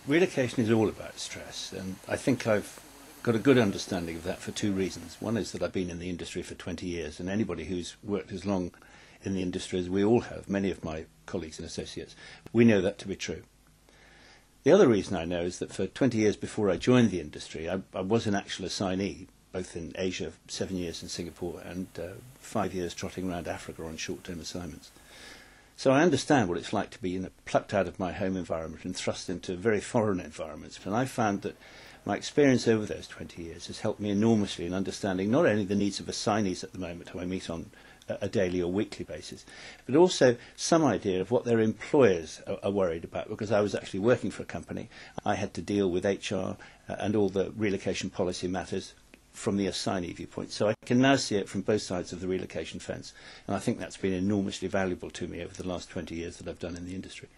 Relocation is all about stress, and I think I've got a good understanding of that for two reasons. One is that I've been in the industry for 20 years, and anybody who's worked as long in the industry as we all have, many of my colleagues and associates, we know that to be true. The other reason I know is that for 20 years before I joined the industry, I was an actual assignee, both in Asia, 7 years in Singapore, and 5 years trotting around Africa on short-term assignments. So I understand what it's like to be plucked out of my home environment and thrust into very foreign environments. And I found that my experience over those 20 years has helped me enormously in understanding not only the needs of assignees at the moment who I meet on a daily or weekly basis, but also some idea of what their employers are worried about. Because I was actually working for a company, I had to deal with HR and all the relocation policy matters from the assignee viewpoint. So I can now see it from both sides of the relocation fence. And I think that's been enormously valuable to me over the last 20 years that I've done in the industry.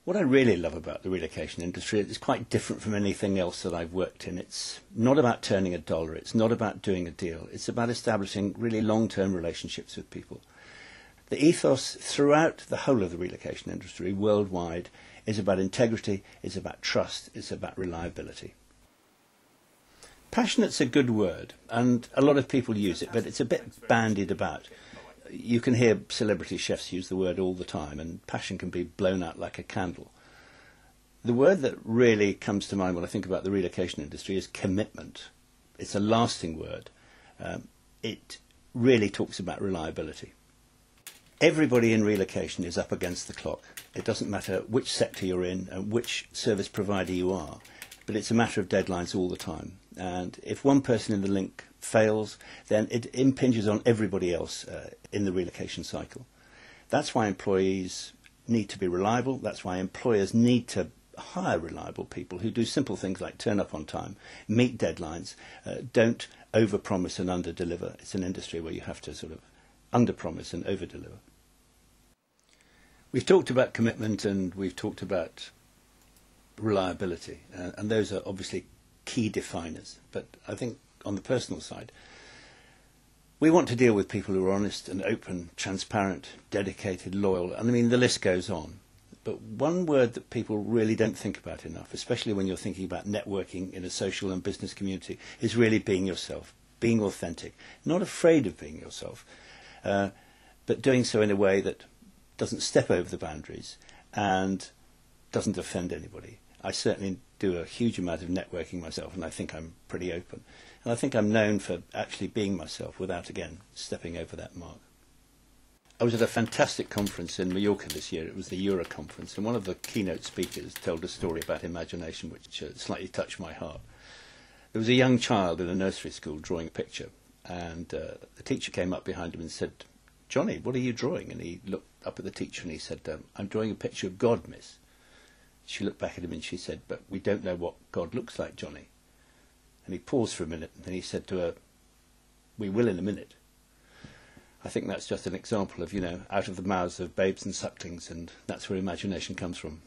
What I really love about the relocation industry is quite different from anything else that I've worked in. It's not about turning a dollar. It's not about doing a deal. It's about establishing really long-term relationships with people. The ethos throughout the whole of the relocation industry worldwide is about integrity, it's about trust, it's about reliability. Passionate's a good word, and a lot of people use it, but it's a bit bandied about. You can hear celebrity chefs use the word all the time, and passion can be blown out like a candle. The word that really comes to mind when I think about the relocation industry is commitment. It's a lasting word. It really talks about reliability. Everybody in relocation is up against the clock. It doesn't matter which sector you're in and which service provider you are, but it's a matter of deadlines all the time. And if one person in the link fails, then it impinges on everybody else in the relocation cycle. That's why employees need to be reliable. That's why employers need to hire reliable people who do simple things like turn up on time, meet deadlines, don't overpromise and underdeliver. It's an industry where you have to sort of underpromise and overdeliver. We've talked about commitment and we've talked about reliability, and those are obviously key definers. But I think on the personal side, we want to deal with people who are honest and open, transparent, dedicated, loyal, and I mean the list goes on. But one word that people really don't think about enough, especially when you're thinking about networking in a social and business community, is really being yourself, being authentic, not afraid of being yourself, but doing so in a way that doesn't step over the boundaries and doesn't offend anybody. I certainly do a huge amount of networking myself, and I think I'm pretty open. And I think I'm known for actually being myself without, again, stepping over that mark. I was at a fantastic conference in Mallorca this year. It was the Euro conference, and one of the keynote speakers told a story about imagination which slightly touched my heart. There was a young child in a nursery school drawing a picture, and the teacher came up behind him and said, "Johnny, what are you drawing?" And he looked up at the teacher and he said, "I'm drawing a picture of God, miss." She looked back at him and she said, "But we don't know what God looks like, Johnny." And he paused for a minute and he said to her, "We will in a minute." I think that's just an example of, out of the mouths of babes and sucklings, and that's where imagination comes from.